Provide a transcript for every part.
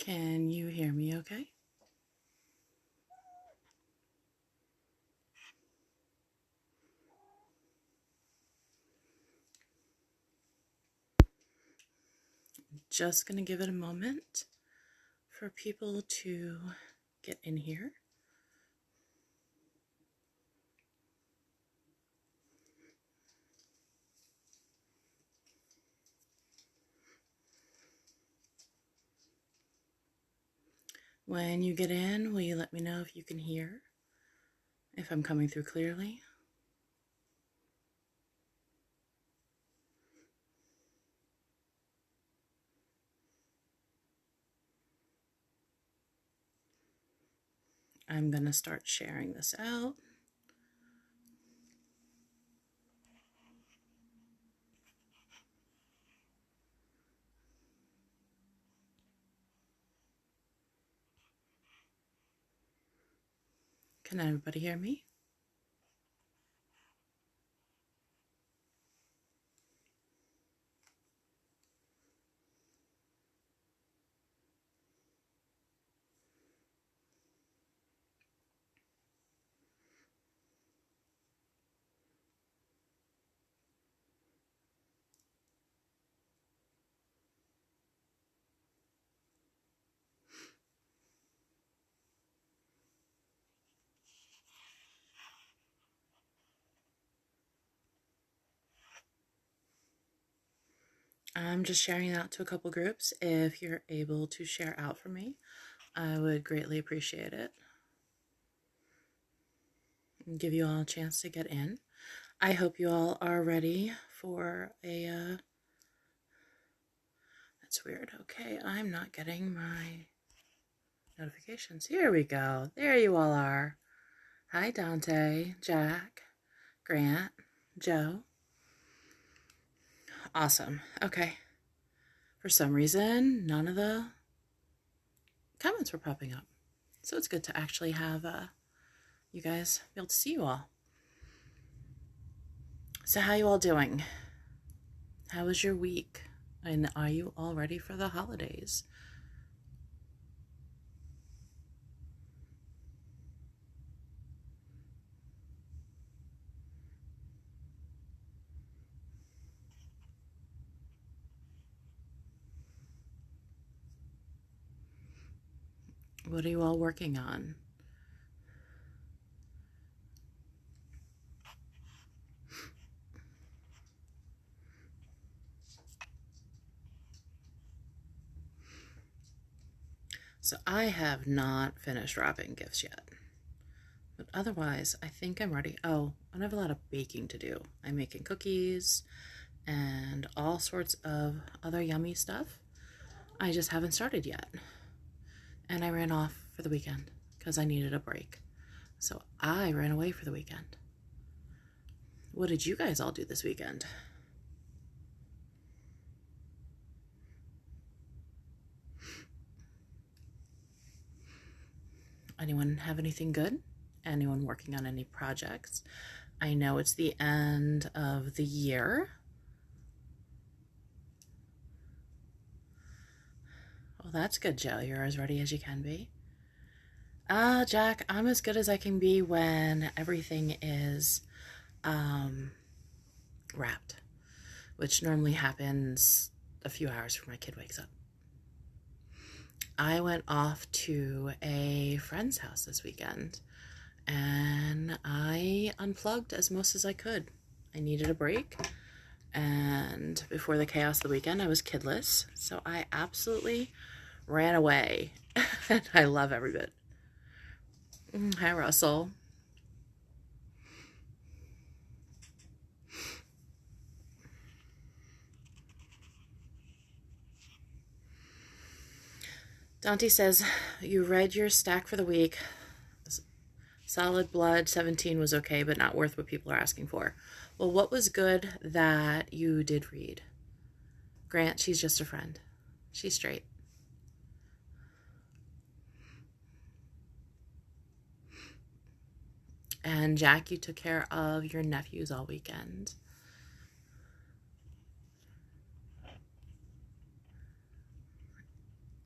Can you hear me okay? Just going to give it a moment for people to get in here. When you get in, will you let me know if you can hear? If I'm coming through clearly? I'm going to start sharing this out. Can everybody hear me? I'm just sharing out to a couple groups. If you're able to share out for me, I would greatly appreciate it. And give you all a chance to get in. I hope you all are ready for a, that's weird. Okay, I'm not getting my notifications. Here we go. There you all are. Hi, Dante, Jack, Grant, Joe. Awesome. Okay. For some reason, none of the comments were popping up. So it's good to actually have you guys be able to see you all. So how you all doing? How was your week? And are you all ready for the holidays? What are you all working on? So I have not finished wrapping gifts yet. But otherwise, I think I'm ready. Oh, I have a lot of baking to do. I'm making cookies and all sorts of other yummy stuff. I just haven't started yet. And I ran off for the weekend because I needed a break. So I ran away for the weekend. What did you guys all do this weekend? Anyone have anything good? Anyone working on any projects? I know it's the end of the year. Well, that's good, Joe. You're as ready as you can be. Jack, I'm as good as I can be when everything is wrapped, which normally happens a few hours before my kid wakes up. I went off to a friend's house this weekend and I unplugged as most as I could. I needed a break, and before the chaos of the weekend, I was kidless, so I absolutely ran away. And I love every bit. Hi, Russell. Dante says, you read your stack for the week. Solid Blood 17 was okay, but not worth what people are asking for. Well, what was good that you did read? Grant, she's just a friend. She's straight. And Jack, you took care of your nephews all weekend.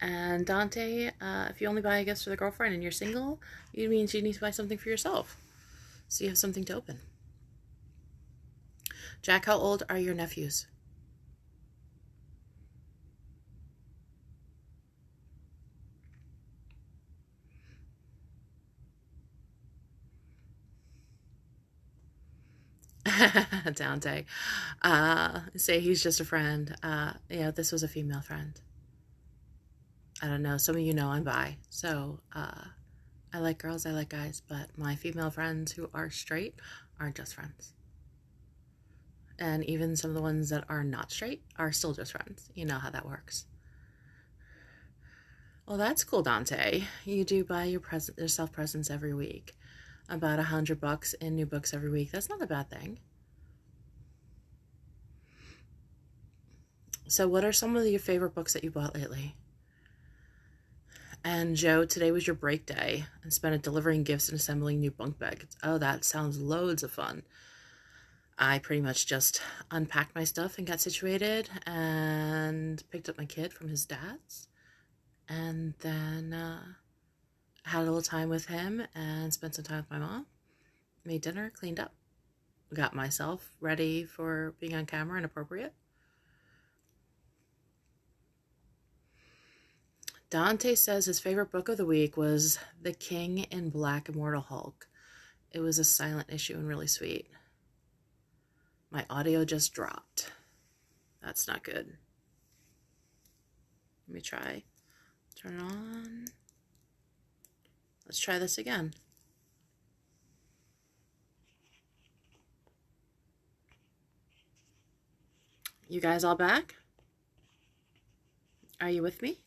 And Dante, if you only buy gifts for the girlfriend and you're single, it means you need to buy something for yourself, so you have something to open. Jack, how old are your nephews? Dante. Say he's just a friend. Yeah, this was a female friend. I don't know. Some of you know I'm bi. So, I like girls, I like guys, but my female friends who are straight aren't just friends. And even some of the ones that are not straight are still just friends. You know how that works. Well, that's cool, Dante. You do buy yourself presents every week. About $100 in new books every week. That's not a bad thing. So, what are some of your favorite books that you bought lately? And Joe, today was your break day and spent it delivering gifts and assembling new bunk beds. Oh, that sounds loads of fun. I pretty much just unpacked my stuff and got situated and picked up my kid from his dad's. And then had a little time with him and spent some time with my mom. Made dinner, cleaned up, got myself ready for being on camera and appropriate. Dante says his favorite book of the week was The King in Black Immortal Hulk. It was a silent issue and really sweet. My audio just dropped. That's not good. Let me try. Turn it on. Let's try this again. You guys all back? Are you with me?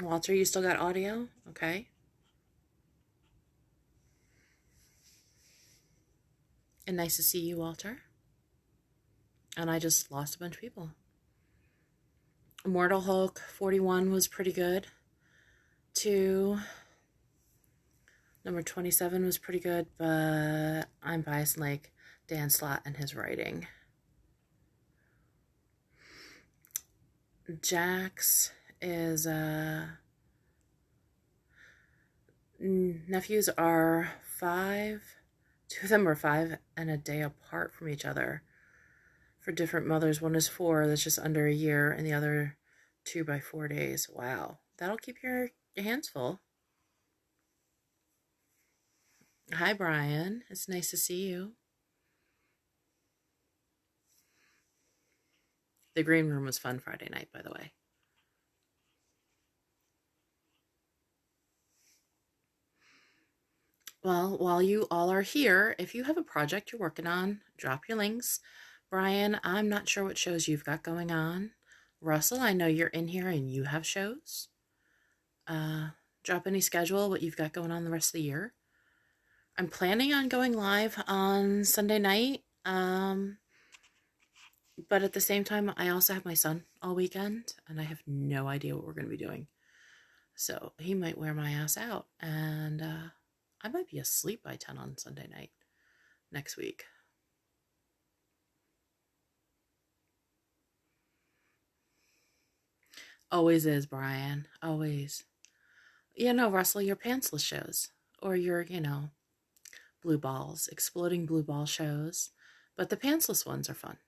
Walter, you still got audio? Okay. And nice to see you, Walter. And I just lost a bunch of people. Immortal Hulk 41 was pretty good. Number 27 was pretty good, but I'm biased in like Dan Slott and his writing. Jax is nephews are 5. 2 of them are 5 and a day apart from each other. For different mothers, one is 4, that's just under a year, and the other 2 by 4 days. Wow, that'll keep your hands full. Hi, Brian. It's nice to see you. The green room was fun Friday night, by the way. Well, while you all are here, if you have a project you're working on, drop your links. Brian, I'm not sure what shows you've got going on. Russell, I know you're in here and you have shows. Drop any schedule, what you've got going on the rest of the year. I'm planning on going live on Sunday night. But at the same time, I also have my son all weekend, and I have no idea what we're going to be doing. So he might wear my ass out, and I might be asleep by 10 on Sunday night next week. Always is, Brian. Always. Russell, your pantsless shows. Or your, blue balls, exploding blue ball shows. But the pantsless ones are fun.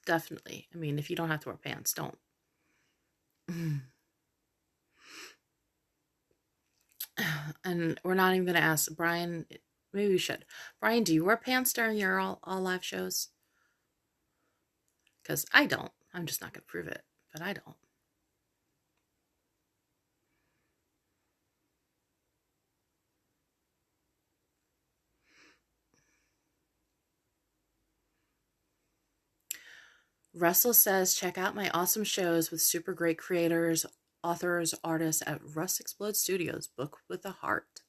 Definitely. I mean, if you don't have to wear pants, don't. And we're not even going to ask Brian. Maybe we should. Brian, do you wear pants during your all live shows? Because I don't. I'm just not going to prove it. But I don't. Russell says, check out my awesome shows with super great creators, authors, artists at Russ Explode Studios, Book with a Heart.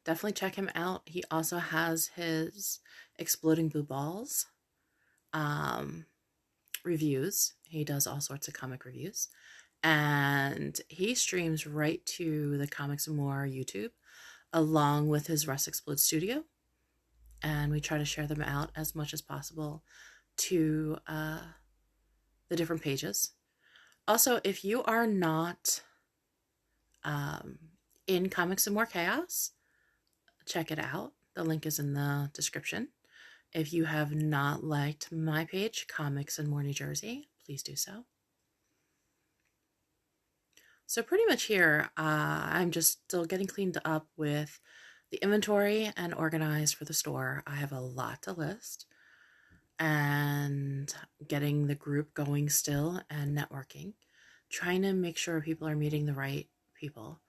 Definitely check him out. He also has his Exploding Blue Balls reviews. He does all sorts of comic reviews. And he streams right to the Comics and More YouTube, along with his Russ Explode Studio. And we try to share them out as much as possible to the different pages. Also, if you are not in Comics and More Chaos, check it out. The link is in the description. If you have not liked my page, Comics and More New Jersey, please do so. So pretty much here, I'm just still getting cleaned up with the inventory and organized for the store. I have a lot to list and getting the group going still and networking, trying to make sure people are meeting the right people.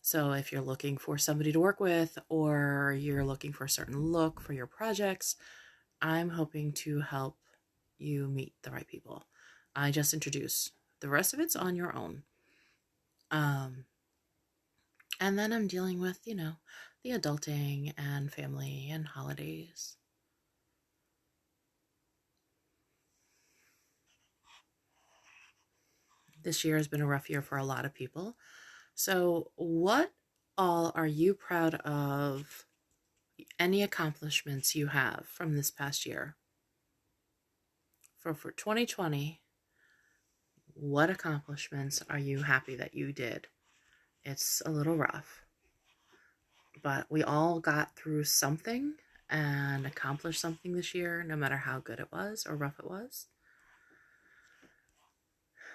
So if you're looking for somebody to work with or you're looking for a certain look for your projects, I'm hoping to help you meet the right people. I just introduce. The rest of it's on your own. And then I'm dealing with, the adulting and family and holidays. This year has been a rough year for a lot of people. So what all are you proud of? Any accomplishments you have from this past year? For 2020, what accomplishments are you happy that you did? It's a little rough, but we all got through something and accomplished something this year, no matter how good it was or rough it was.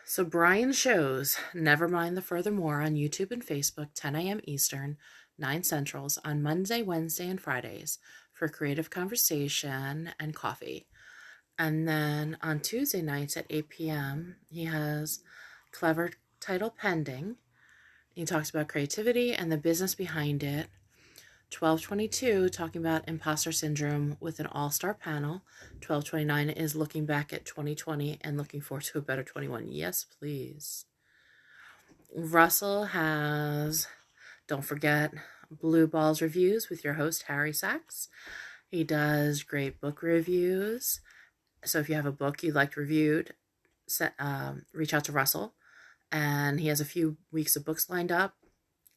So Brian shows Never Mind the Furthermore on YouTube and Facebook, 10 a.m. Eastern, 9 Centrals on Monday, Wednesday, and Fridays for creative conversation and coffee. And then on Tuesday nights at 8 p.m., he has Clever Title Pending. He talks about creativity and the business behind it. 12:22 talking about imposter syndrome with an all-star panel. 12:29 is looking back at 2020 and looking forward to a better 21. Yes, please. Russell has, don't forget, Blue Balls Reviews with your host, Harry Sachs. He does great book reviews. So if you have a book you'd like reviewed, reach out to Russell. And he has a few weeks of books lined up.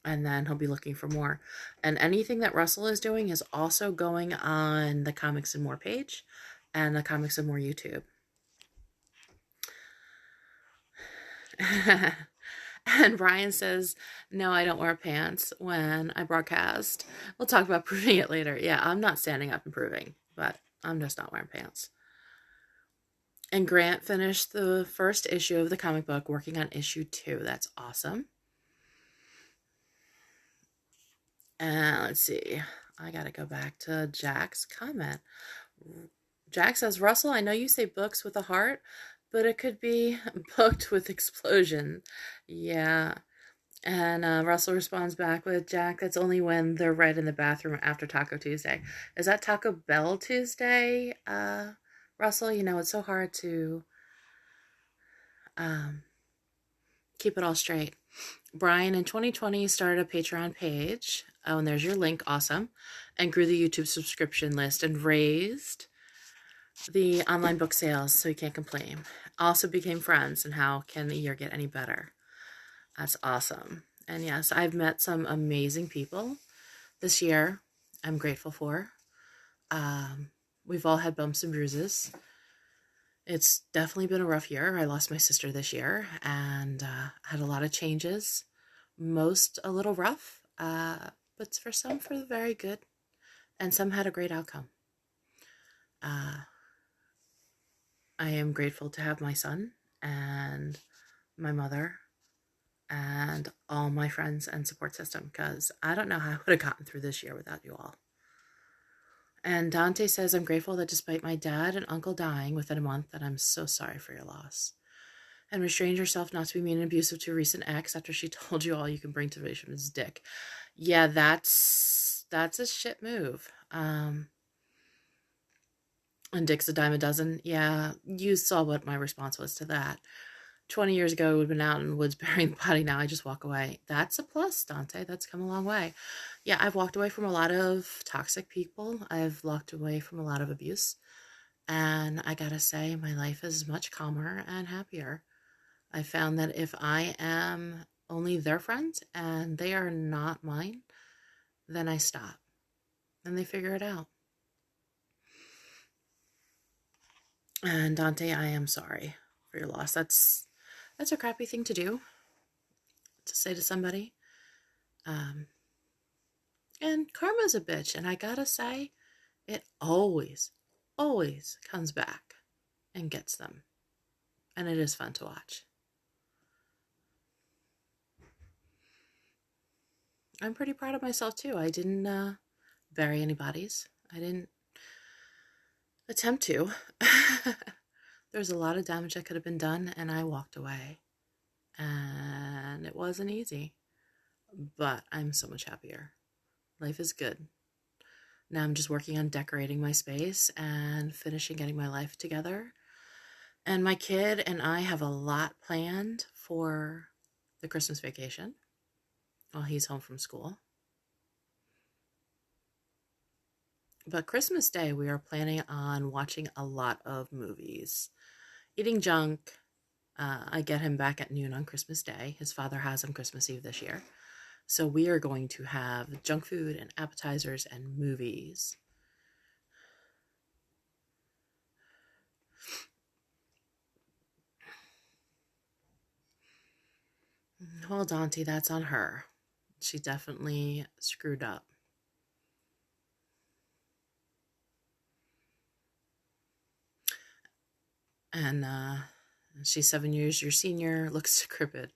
And then he'll be looking for more. And anything that Russell is doing is also going on the Comics and More page and the Comics and More YouTube. And Brian says, no, I don't wear pants when I broadcast. We'll talk about proving it later. Yeah, I'm not standing up and proving, but I'm just not wearing pants. And Grant finished the first issue of the comic book, working on issue 2. That's awesome. And let's see. I got to go back to Jack's comment. Jack says, Russell, I know you say books with a heart, but it could be booked with explosion. Yeah. And Russell responds back with, Jack, that's only when they're right in the bathroom after Taco Tuesday. Is that Taco Bell Tuesday, Russell? It's so hard to keep it all straight. Brian in 2020 started a Patreon page. Oh, and there's your link. Awesome. And grew the YouTube subscription list and raised the online book sales, so you can't complain. Also became friends, and how can the year get any better? That's awesome. And yes, I've met some amazing people this year I'm grateful for. We've all had bumps and bruises. It's definitely been a rough year. I lost my sister this year and had a lot of changes. Most a little rough, but for some for the very good. And some had a great outcome. I am grateful to have my son and my mother and all my friends and support system, because I don't know how I would have gotten through this year without you all. And Dante says, I'm grateful that despite my dad and uncle dying within a month, that I'm so sorry for your loss. And restrained yourself not to be mean and abusive to a recent ex after she told you all you can bring to the from his dick. Yeah, that's a shit move. And Dick's a dime a dozen. Yeah, you saw what my response was to that. 20 years ago, I would have been out in the woods burying the body. Now I just walk away. That's a plus, Dante. That's come a long way. Yeah, I've walked away from a lot of toxic people. I've walked away from a lot of abuse. And I gotta say, my life is much calmer and happier. I found that if I am only their friends and they are not mine, then I stop. And they figure it out. And Dante, I am sorry. for your loss. That's a crappy thing to do, to say to somebody. Um, and karma's a bitch, and I gotta say, it always, always comes back and gets them. And it is fun to watch. I'm pretty proud of myself too. I didn't bury any bodies. I didn't attempt to. There's a lot of damage that could have been done, and I walked away. And it wasn't easy. But I'm so much happier. Life is good. Now I'm just working on decorating my space and finishing getting my life together. And my kid and I have a lot planned for the Christmas vacation while he's home from school. But Christmas Day, we are planning on watching a lot of movies. Eating junk. I get him back at noon on Christmas Day. His father has him Christmas Eve this year. So we are going to have junk food and appetizers and movies. Well, Dante, that's on her. She definitely screwed up. And she's 7 years your senior, looks decrepit,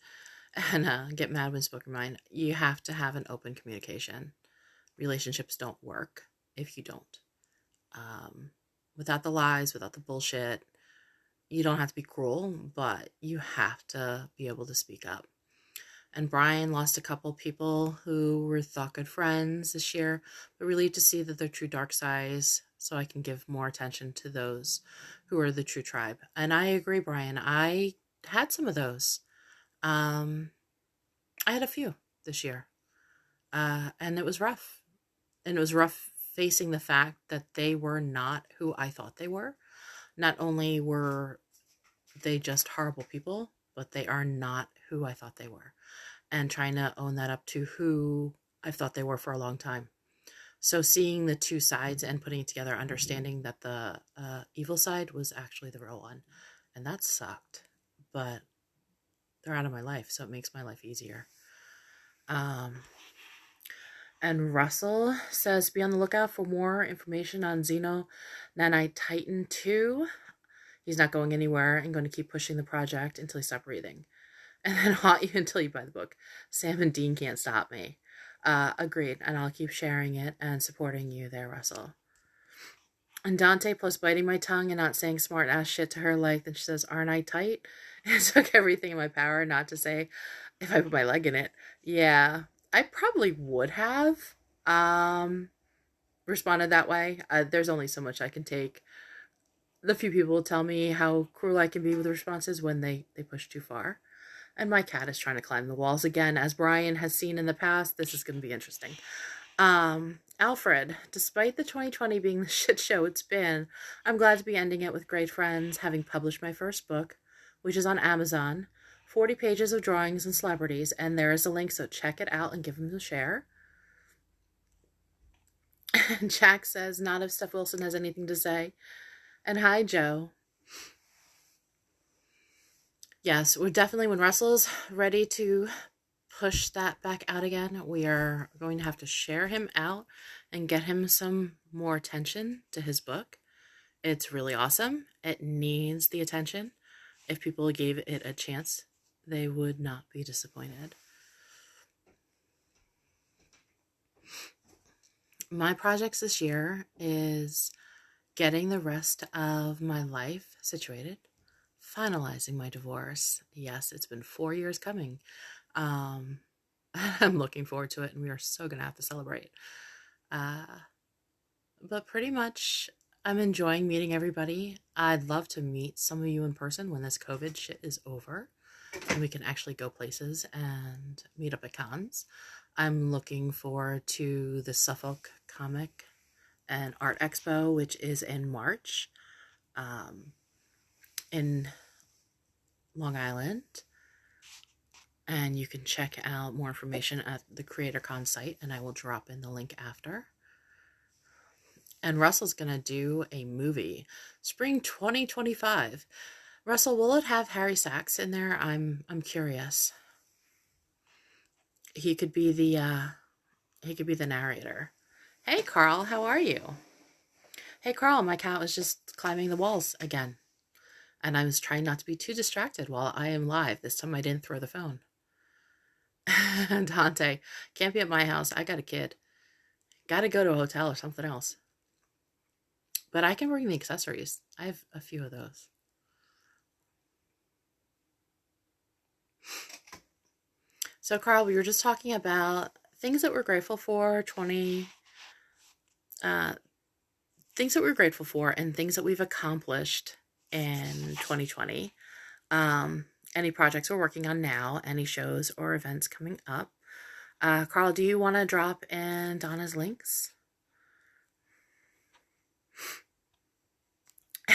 and get mad when spoken mind. You have to have an open communication. Relationships don't work if you don't. Without the lies, without the bullshit, you don't have to be cruel, but you have to be able to speak up. And Brian lost a couple people who were thought good friends this year, but relieved to see that they're true dark sides, so I can give more attention to those who are the true tribe. And I agree, Brian. I had some of those. I had a few this year. And it was rough. And it was rough facing the fact that they were not who I thought they were. Not only were they just horrible people, but they are not who I thought they were. And trying to own that up to who I thought they were for a long time. So seeing the two sides and putting it together, understanding that the evil side was actually the real one. And that sucked. But they're out of my life, so it makes my life easier. And Russell says, be on the lookout for more information on Xeno Nanite Titan 2. He's not going anywhere and going to keep pushing the project until he stops breathing. And then haunt you until you buy the book. Sam and Dean can't stop me. Agreed, and I'll keep sharing it and supporting you there, Russell. And Dante, plus biting my tongue and not saying smart ass shit to her, like, then she says, aren't I tight? It took everything in my power not to say, if I put my leg in it. Yeah, I probably would have responded that way. There's only so much I can take. The few people tell me how cruel I can be with responses when they push too far. And my cat is trying to climb the walls again. As Brian has seen in the past, this is going to be interesting. Alfred, despite the 2020 being the shit show it's been, I'm glad to be ending it with great friends, having published my first book, which is on Amazon. 40 pages of drawings and celebrities, and there is a link, so check it out and give them a share. And Jack says, not if Steph Wilson has anything to say. And hi, Joe. Yes, we're definitely, when Russell's ready to push that back out again, we are going to have to share him out and get him some more attention to his book. It's really awesome. It needs the attention. If people gave it a chance, they would not be disappointed. My projects this year is getting the rest of my life situated, finalizing my divorce. Yes, it's been 4 years coming. I'm looking forward to it, and we are so going to have to celebrate. But pretty much, I'm enjoying meeting everybody. I'd love to meet some of you in person when this COVID shit is over, and we can actually go places and meet up at cons. I'm looking forward to the Suffolk Comic and Art Expo, which is in March, in Long Island. And you can check out more information at the CreatorCon site, and I will drop in the link after. And Russell's going to do a movie, spring 2025. Russell, will it have Harry Sachs in there? I'm curious. He could be the narrator. Hey Carl, how are you? Hey Carl, my cat was just climbing the walls again. And I was trying not to be too distracted while I am live. This time I didn't throw the phone. Dante, can't be at my house. I got a kid. Gotta go to a hotel or something else. But I can bring the accessories. I have a few of those. So, Carl, we were just talking about things that we're grateful for, uh, things that we're grateful for, and things that we've accomplished in 2020. Any projects we're working on now, any shows or events coming up. Carl, do you want to drop in Donna's links?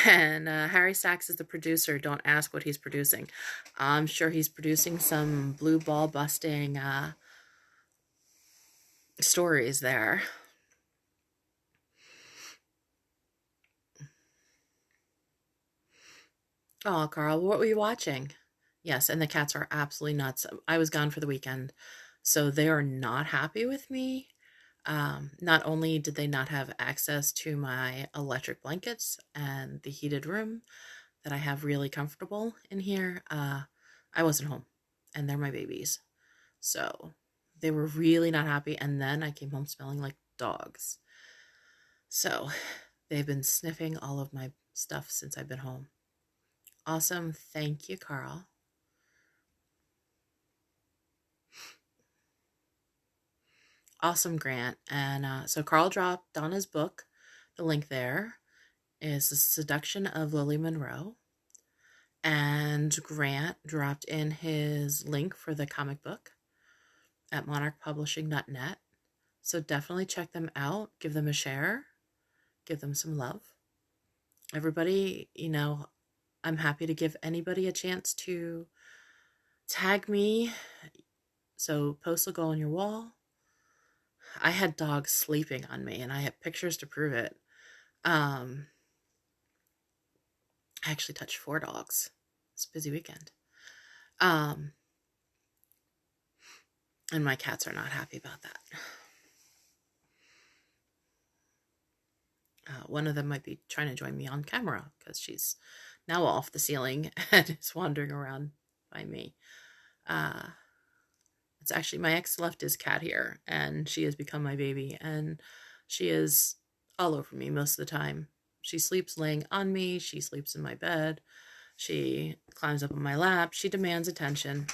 And Harry Sachs is the producer. Don't ask what he's producing. I'm sure he's producing some blue ball busting stories there. Oh, Carl, what were you watching? Yes, and the cats are absolutely nuts. I was gone for the weekend, so they are not happy with me. Not only did they not have access to my electric blankets and the heated room that I have really comfortable in here, I wasn't home, and they're my babies. So they were really not happy, and then I came home smelling like dogs. So they've been sniffing all of my stuff since I've been home. Awesome. Thank you, Carl. Awesome, Grant. And so Carl dropped Donna's book. The link there is The Seduction of Lily Monroe. And Grant dropped in his link for the comic book at monarchpublishing.net. So definitely check them out. Give them a share. Give them some love. Everybody, I'm happy to give anybody a chance to tag me. So posts will go on your wall. I had dogs sleeping on me, and I have pictures to prove it. I actually touched 4 dogs. It's a busy weekend. And my cats are not happy about that. One of them might be trying to join me on camera because she's now off the ceiling and is wandering around by me. It's actually my ex left his cat here, and she has become my baby, and she is all over me most of the time. She sleeps laying on me. She sleeps in my bed. She climbs up on my lap. She demands attention.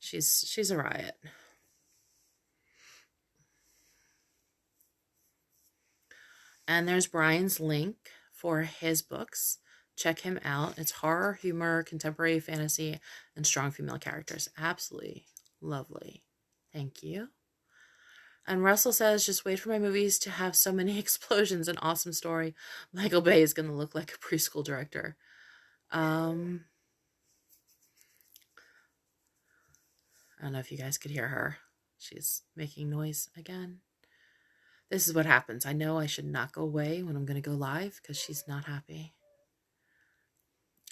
She's a riot. And there's Brian's link for his books. Check him out. It's horror, humor, contemporary fantasy, and strong female characters. Absolutely lovely. Thank you. And Russell says, just wait for my movies to have so many explosions and awesome story. Michael Bay is going to look like a preschool director. I don't know if you guys could hear her. She's making noise again. This is what happens. I know I should not go away when I'm going to go live because she's not happy.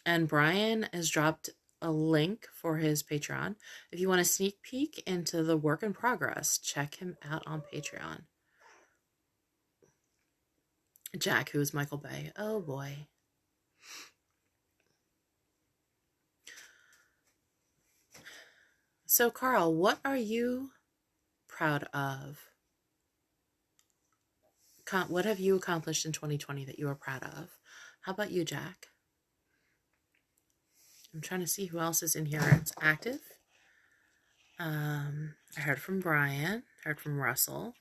And Brian has dropped a link for his Patreon. If you want a sneak peek into the work in progress, check him out on Patreon. Jack, who is Michael Bay. Oh boy. So, Carl, what are you proud of? What have you accomplished in 2020 that you are proud of? How about you, Jack? I'm trying to see who else is in here. It's active. I heard from Brian. Heard from Russell.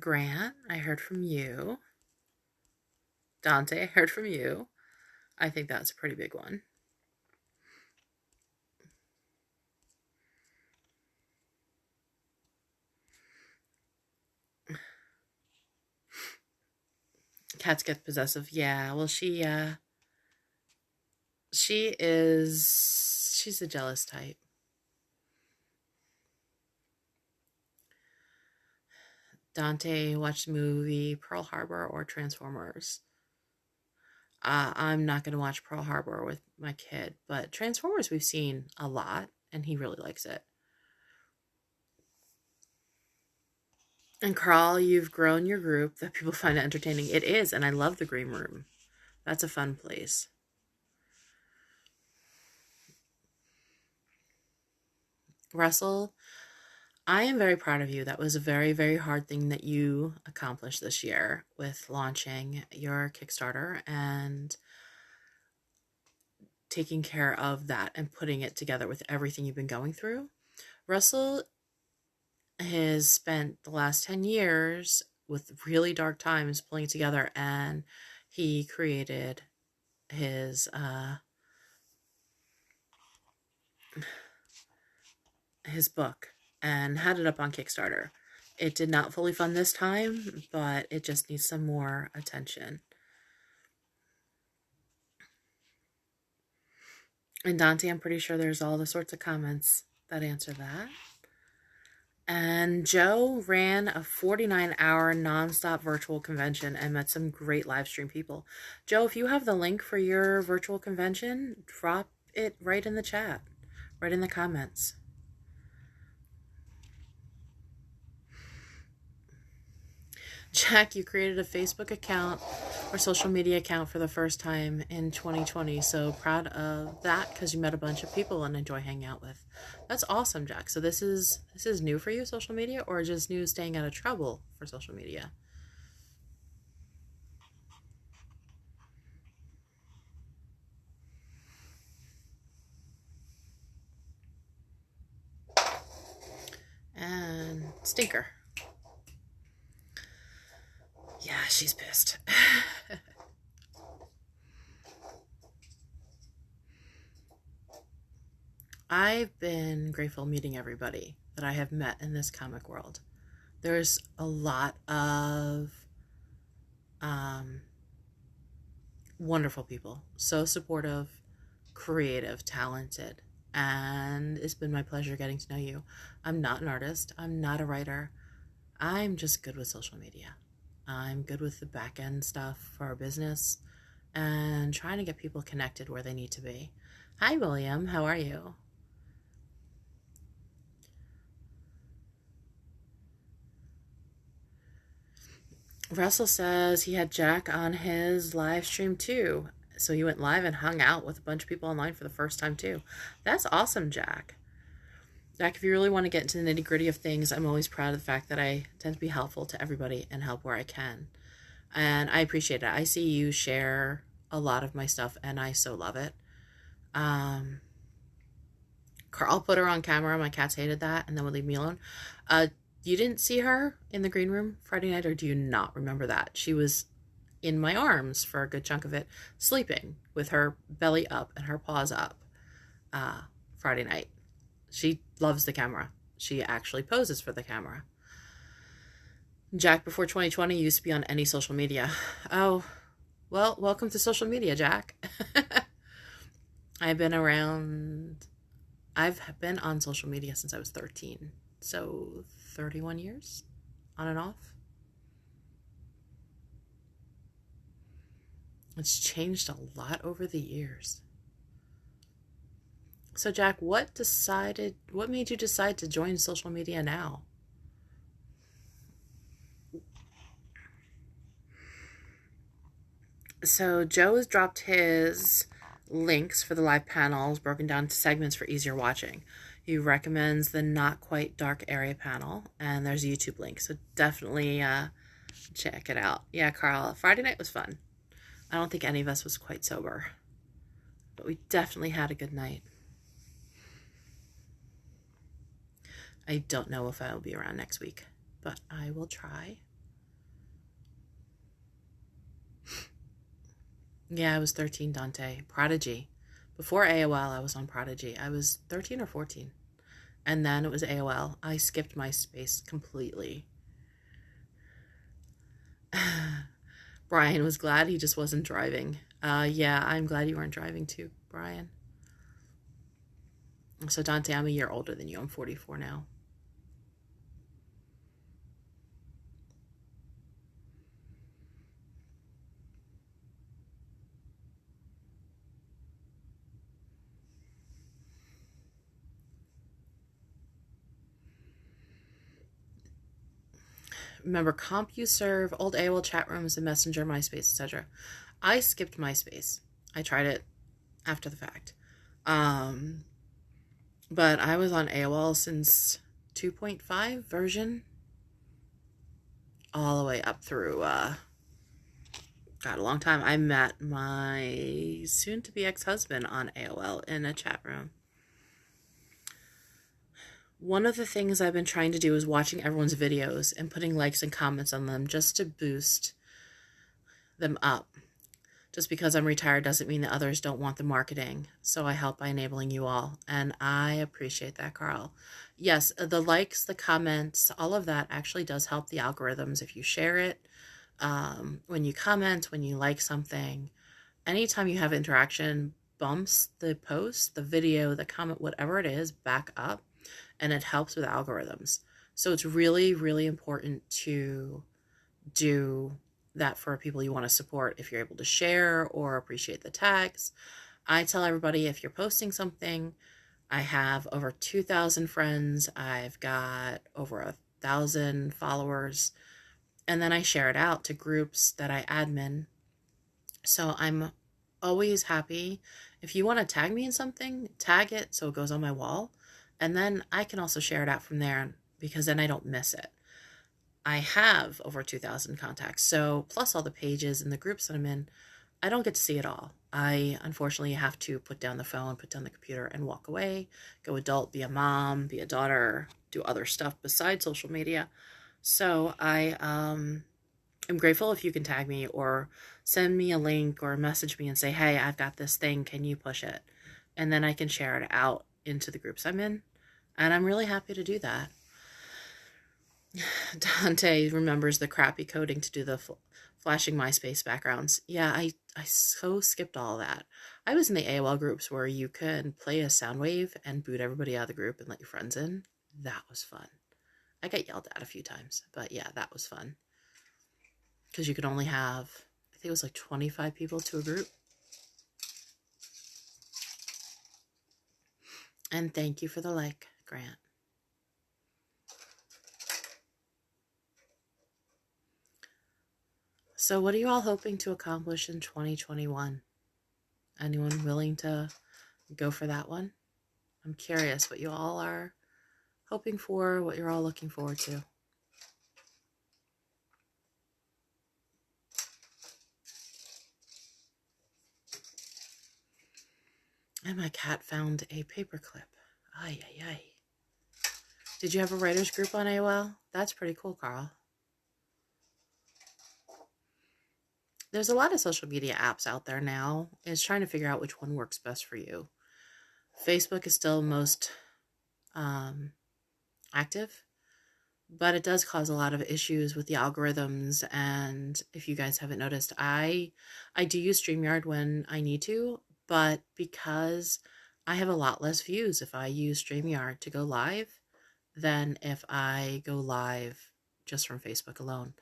Grant, I heard from you. Dante, I heard from you. I think that's a pretty big one. Cats get possessive. Yeah, well, she's a jealous type. Dante watched the movie Pearl Harbor or Transformers. I'm not going to watch Pearl Harbor with my kid, but Transformers we've seen a lot, and he really likes it. And Carl, you've grown your group that people find it entertaining. It is, and I love the Green Room. That's a fun place. Russell, I am very proud of you. That was a very, very hard thing that you accomplished this year with launching your Kickstarter and taking care of that and putting it together with everything you've been going through. Russell has spent the last 10 years with really dark times pulling it together, and he created his book and had it up on Kickstarter. It did not fully fund this time, but it just needs some more attention. And Dante, I'm pretty sure there's all the sorts of comments that answer that. And Joe ran a 49-hour nonstop virtual convention and met some great live stream people. Joe, if you have the link for your virtual convention, drop it right in the chat, right in the comments. Jack, you created a Facebook account or social media account for the first time in 2020. So proud of that because you met a bunch of people and enjoy hanging out with. That's awesome, Jack. So this is new for you, social media, or just new staying out of trouble for social media? And Stinker. Yeah, she's pissed. I've been grateful meeting everybody that I have met in this comic world. There's a lot of wonderful people, so supportive, creative, talented, and it's been my pleasure getting to know you. I'm not an artist. I'm not a writer. I'm just good with social media. I'm good with the back end stuff for our business and trying to get people connected where they need to be. Hi, William. How are you? Russell says he had Jack on his live stream too. So he went live and hung out with a bunch of people online for the first time too. That's awesome, Jack. Jack, if you really want to get into the nitty gritty of things, I'm always proud of the fact that I tend to be helpful to everybody and help where I can. And I appreciate it. I see you share a lot of my stuff and I so love it. Carl put her on camera. My cats hated that and then would leave me alone. You didn't see her in the green room Friday night, or do you not remember that? She was in my arms for a good chunk of it, sleeping with her belly up and her paws up Friday night. She loves the camera. She actually poses for the camera. Jack, before 2020, used to be on any social media. Oh, well, welcome to social media, Jack. I've been on social media since I was 13. So 31 years on and off. It's changed a lot over the years. So Jack, what made you decide to join social media now? So Joe has dropped his links for the live panels broken down to segments for easier watching. He recommends the Not Quite Dark Area panel, and there's a YouTube link, so definitely check it out. Yeah, Carl, Friday night was fun. I don't think any of us was quite sober, but we definitely had a good night. I don't know if I'll be around next week, but I will try. Yeah, I was 13, Dante. Prodigy. Before AOL, I was on Prodigy. I was 13 or 14. And then it was AOL. I skipped MySpace completely. Brian was glad he just wasn't driving. Yeah, I'm glad you weren't driving too, Brian. So Dante, I'm a year older than you. I'm 44 now. remember CompuServe, old AOL chat rooms, and Messenger, MySpace, etc. I skipped MySpace. I tried it after the fact. But I was on AOL since 2.5 version, all the way up through, God, a long time. I met my soon-to-be ex-husband on AOL in a chat room. One of the things I've been trying to do is watching everyone's videos and putting likes and comments on them just to boost them up. Just because I'm retired doesn't mean that others don't want the marketing. So I help by enabling you all. And I appreciate that, Carl. Yes, the likes, the comments, all of that actually does help the algorithms. If you share it, when you comment, when you like something, anytime you have interaction, bumps the post, the video, the comment, whatever it is, back up. And it helps with algorithms. So it's really, really important to do that for people you want to support if you're able to share or appreciate the tags. I tell everybody, if you're posting something, I have over 2,000 friends. I've got over 1,000 followers. And then I share it out to groups that I admin. So I'm always happy. If you want to tag me in something, tag it so it goes on my wall. And then I can also share it out from there because then I don't miss it. I have over 2,000 contacts. So plus all the pages and the groups that I'm in, I don't get to see it all. I unfortunately have to put down the phone, put down the computer and walk away, go adult, be a mom, be a daughter, do other stuff besides social media. So I am grateful if you can tag me or send me a link or message me and say, hey, I've got this thing. Can you push it? And then I can share it out into the groups I'm in. And I'm really happy to do that. Dante remembers the crappy coding to do the flashing MySpace backgrounds. Yeah, I so skipped all that. I was in the AOL groups where you can play a sound wave and boot everybody out of the group and let your friends in. That was fun. I got yelled at a few times, but yeah, that was fun. Because you could only have, I think it was like 25 people to a group. And thank you for the like, Grant. So what are you all hoping to accomplish in 2021? Anyone willing to go for that one? I'm curious what you all are hoping for, what you're all looking forward to. And my cat found a paperclip. Ay, ay, ay. Did you have a writer's group on AOL? That's pretty cool, Carl. There's a lot of social media apps out there now. It's trying to figure out which one works best for you. Facebook is still most active, but it does cause a lot of issues with the algorithms. And if you guys haven't noticed, I do use StreamYard when I need to, but because I have a lot less views if I use StreamYard to go live than if I go live just from Facebook alone.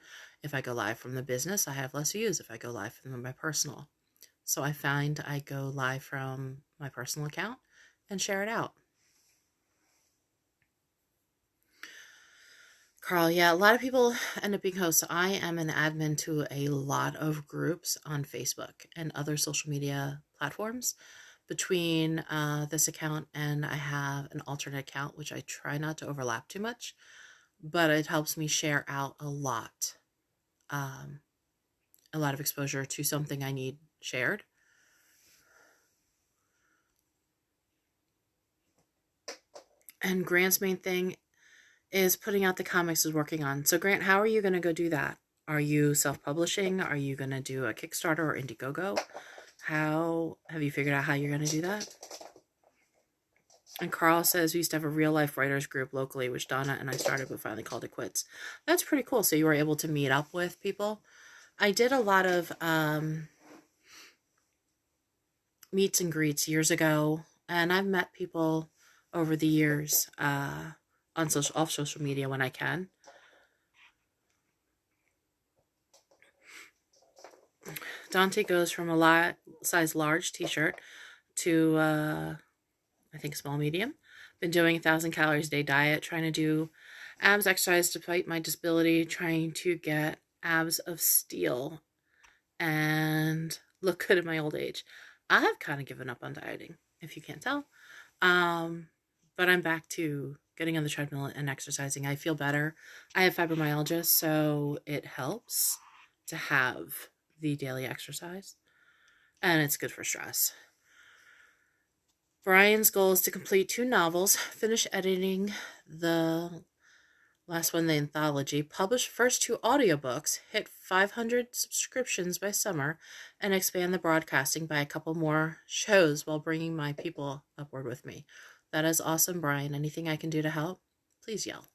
If I go live from the business, I have less views if I go live from my personal. So I find I go live from my personal account and share it out. Carl, yeah, a lot of people end up being hosts. I am an admin to a lot of groups on Facebook and other social media platforms. Between this account and I have an alternate account, which I try not to overlap too much, but it helps me share out a lot of exposure to something I need shared. And Grant's main thing is putting out the comics is working on. So Grant, how are you going to go do that? Are you self-publishing? Are you going to do a Kickstarter or Indiegogo? How have you figured out how you're going to do that? And Carl says we used to have a real life writers group locally, which Donna and I started, but finally called it quits. That's pretty cool. So you were able to meet up with people. I did a lot of meets and greets years ago, and I've met people over the years off social media when I can. Dante goes from a size large t-shirt to I think small medium. Been doing 1,000 calories a day diet, trying to do abs exercise despite my disability, trying to get abs of steel and look good in my old age. I have kind of given up on dieting, if you can't tell. But I'm back to getting on the treadmill and exercising. I feel better. I have fibromyalgia, so it helps to have the daily exercise, and it's good for stress. Brian's goal is to complete 2 novels, finish editing the last one, the anthology, publish first 2 audiobooks, hit 500 subscriptions by summer, and expand the broadcasting by a couple more shows while bringing my people upward with me. That is awesome, Brian. Anything I can do to help? Please yell.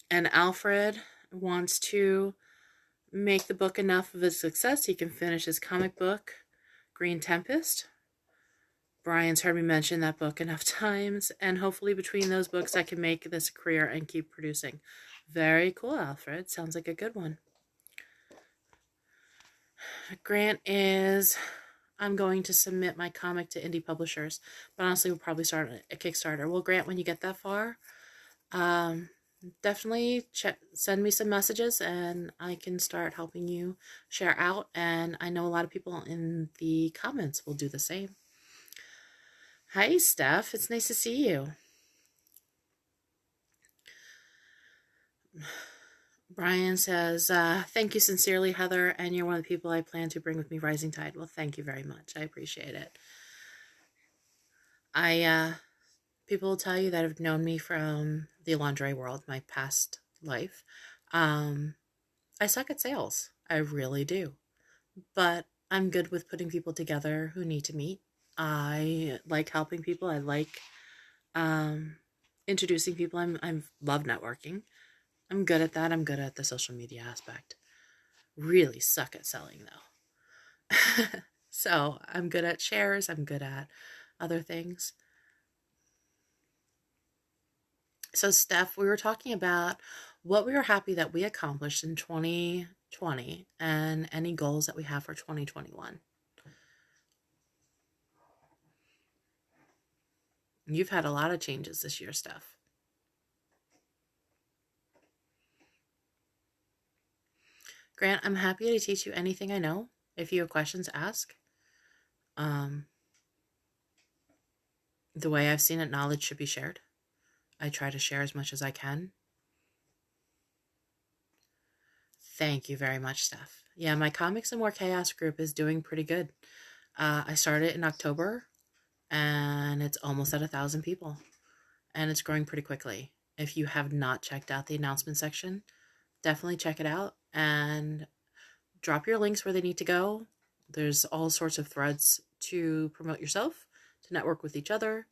And Alfred wants to make the book enough of a success he can finish his comic book, Green Tempest. Brian's heard me mention that book enough times, and hopefully between those books I can make this a career and keep producing. Very cool, Alfred. Sounds like a good one. Grant is, I'm going to submit my comic to indie publishers, but honestly we'll probably start a Kickstarter. Well, Grant, when you get that far, definitely send me some messages and I can start helping you share out, and I know a lot of people in the comments will do the same. Hi, Steph. It's nice to see you. Brian says, thank you sincerely, Heather, and you're one of the people I plan to bring with me Rising Tide. Well, thank you very much. I appreciate it. People will tell you that have known me from the lingerie world, my past life. I suck at sales. I really do. But I'm good with putting people together who need to meet. I like helping people. I like introducing people. I love networking. I'm good at that. I'm good at the social media aspect. Really suck at selling though. So I'm good at shares. I'm good at other things. So Steph, we were talking about what we were happy that we accomplished in 2020 and any goals that we have for 2021. You've had a lot of changes this year, Steph. Grant, I'm happy to teach you anything I know. If you have questions, ask. The way I've seen it, knowledge should be shared. I try to share as much as I can. Thank you very much, Steph. Yeah, my Comics and More Chaos group is doing pretty good. I started in October, and it's almost at 1,000 people, and it's growing pretty quickly. If you have not checked out the announcement section, definitely check it out and drop your links where they need to go. There's all sorts of threads to promote yourself, to network with each other.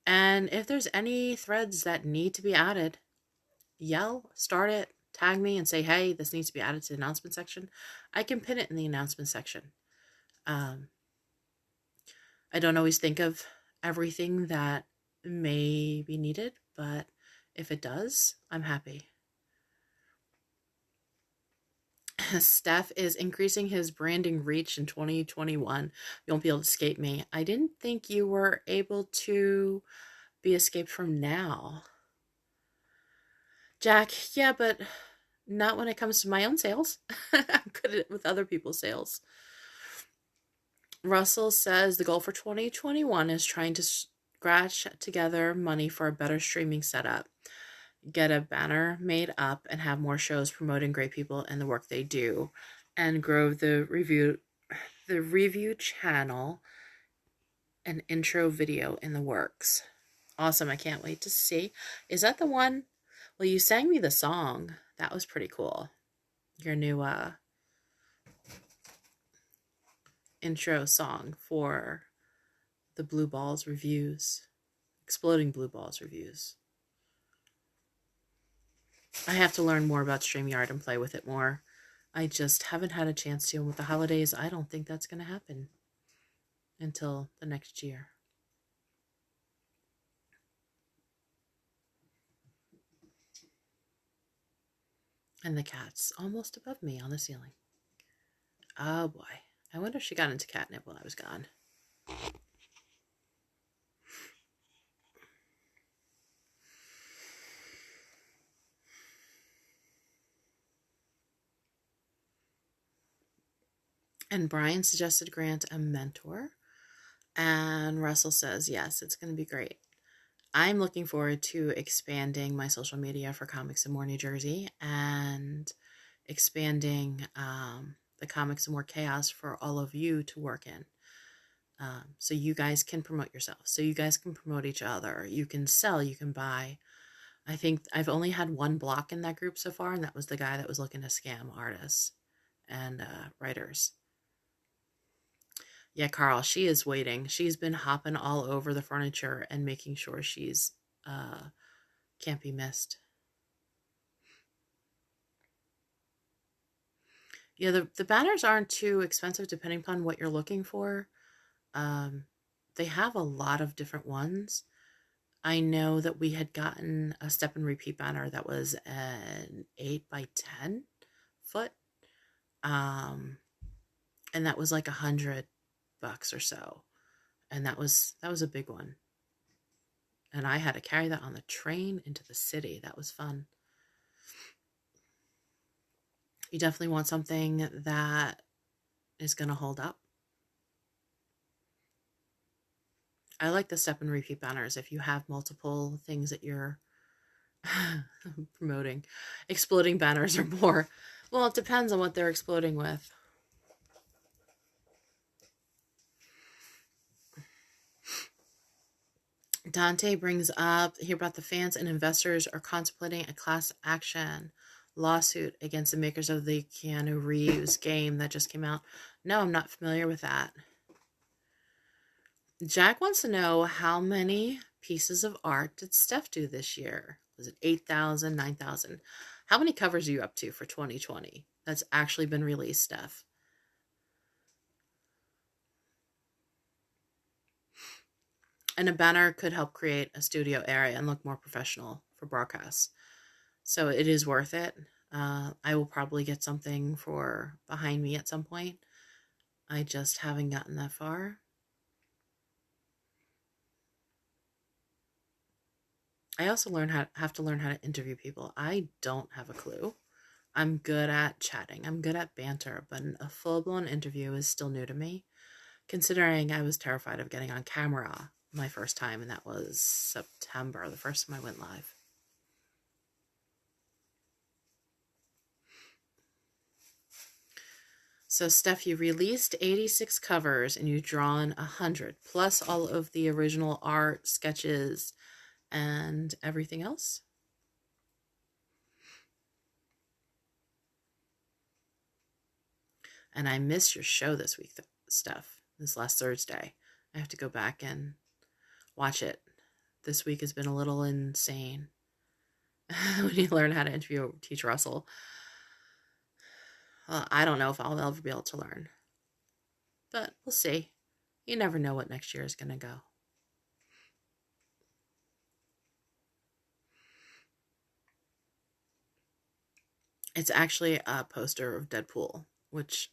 And if there's any threads that need to be added, yell, start it, tag me and say, hey, this needs to be added to the announcement section. I can pin it in the announcement section. I don't always think of everything that may be needed, but if it does, I'm happy. Steph is increasing his branding reach in 2021. You won't be able to escape me. I didn't think you were able to be escaped from now. Jack, yeah, but not when it comes to my own sales. I'm good at it with other people's sales. Russell says the goal for 2021 is trying to scratch together money for a better streaming setup, get a banner made up, and have more shows promoting great people and the work they do, and grow the review channel and intro video in the works. Awesome. I can't wait to see. Is that the one? Well, you sang me the song. That was pretty cool. Your new intro song for the Blue Balls reviews. Exploding Blue Balls reviews. I have to learn more about StreamYard and play with it more. I just haven't had a chance to, and with the holidays, I don't think that's going to happen until the next year. And the cat's almost above me on the ceiling. Oh boy. I wonder if she got into catnip while I was gone. And Brian suggested Grant a mentor. And Russell says, yes, it's going to be great. I'm looking forward to expanding my social media for Comics and More New Jersey and expanding the Comics and More Chaos for all of you to work in. So you guys can promote yourself. So you guys can promote each other. You can sell, you can buy. I think I've only had one block in that group so far, and that was the guy that was looking to scam artists and writers. Yeah, Carl, she is waiting. She's been hopping all over the furniture and making sure she's can't be missed. Yeah, the banners aren't too expensive depending upon what you're looking for. Um, they have a lot of different ones. I know that we had gotten a step and repeat banner that was an 8 by 10 foot. Um, and that was like $100 or so. And that was a big one. And I had to carry that on the train into the city. That was fun. You definitely want something that is going to hold up. I like the step and repeat banners if you have multiple things that you're promoting. Exploding banners are more, well, it depends on what they're exploding with. Dante brings up here about the fans and investors are contemplating a class action lawsuit against the makers of the Keanu Reeves game that just came out. No, I'm not familiar with that. Jack wants to know how many pieces of art did Steph do this year? Was it 8,000, 9,000? How many covers are you up to for 2020 that's actually been released, Steph? And a banner could help create a studio area and look more professional for broadcasts. So it is worth it. I will probably get something for behind me at some point. I just haven't gotten that far. I also have to learn how to interview people. I don't have a clue. I'm good at chatting. I'm good at banter, but a full-blown interview is still new to me, considering I was terrified of getting on camera my first time, and that was September, the first time I went live. So, Steph, you released 86 covers and you've drawn 100, plus all of the original art, sketches, and everything else. And I missed your show this week, Steph, this last Thursday. I have to go back and watch it. This week has been a little insane. When you learn how to interview Teach Russell. I don't know if I'll ever be able to learn. But we'll see. You never know what next year is going to go. It's actually a poster of Deadpool, which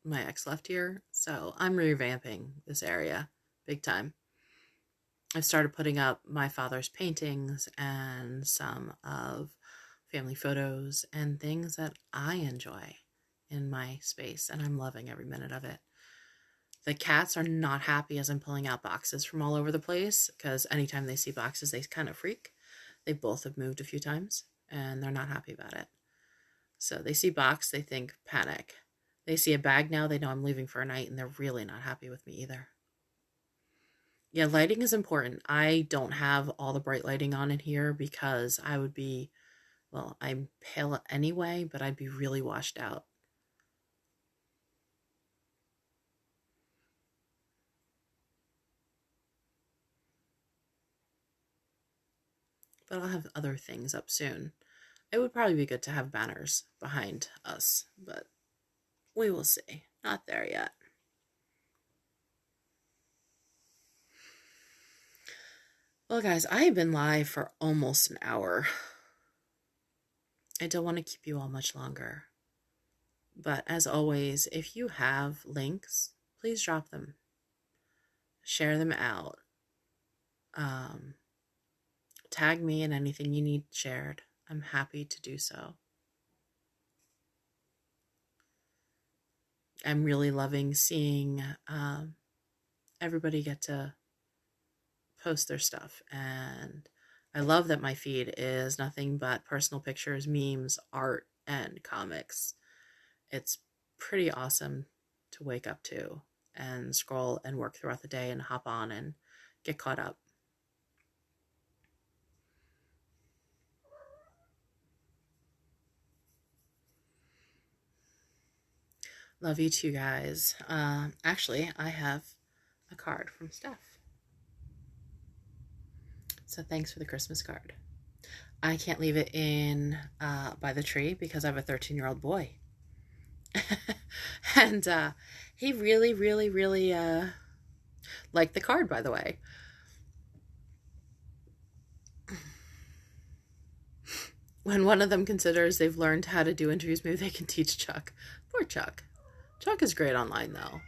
my ex left here. So I'm revamping this area big time. I've started putting up my father's paintings and some of family photos and things that I enjoy in my space, and I'm loving every minute of it. The cats are not happy as I'm pulling out boxes from all over the place, because anytime they see boxes, they kind of freak. They both have moved a few times, and they're not happy about it. So they see box, they think panic. They see a bag now, they know I'm leaving for a night, and they're really not happy with me either. Yeah, lighting is important. I don't have all the bright lighting on in here because I would be, well, I'm pale anyway, but I'd be really washed out. But I'll have other things up soon. It would probably be good to have banners behind us, but we will see. Not there yet. Well, guys, I have been live for almost an hour. I don't want to keep you all much longer. But as always, if you have links, please drop them. Share them out. Tag me in anything you need shared. I'm happy to do so. I'm really loving seeing everybody get to post their stuff. And I love that my feed is nothing but personal pictures, memes, art, and comics. It's pretty awesome to wake up to and scroll and work throughout the day and hop on and get caught up. Love you too, guys. Actually, I have a card from Steph. So thanks for the Christmas card. I can't leave it in by the tree because I have a 13-year-old boy. And he really, really, really liked the card, by the way. When one of them considers they've learned how to do interviews, maybe they can teach Chuck. Poor Chuck. Chuck is great online, though.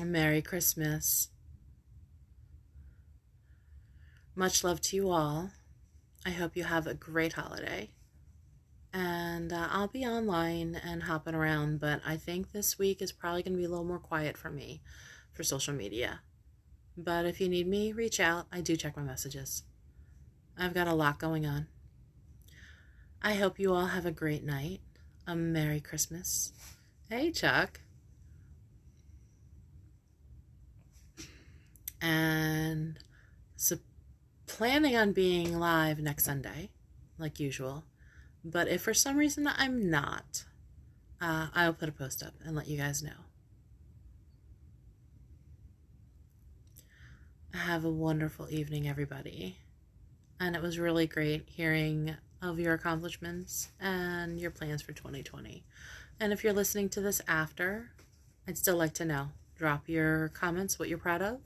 Merry Christmas. Much love to you all. I hope you have a great holiday. And I'll be online and hopping around, but I think this week is probably going to be a little more quiet for me for social media. But if you need me, reach out. I do check my messages. I've got a lot going on. I hope you all have a great night. A Merry Christmas. Hey, Chuck. And so planning on being live next Sunday, like usual. But if for some reason I'm not, I'll put a post up and let you guys know. Have a wonderful evening, everybody. And it was really great hearing of your accomplishments and your plans for 2020. And if you're listening to this after, I'd still like to know. Drop your comments, what you're proud of.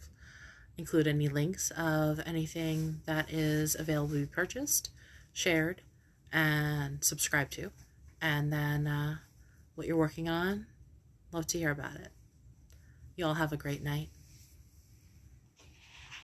Include any links of anything that is available to be purchased, shared, and subscribe to. And then what you're working on, love to hear about it. You all have a great night.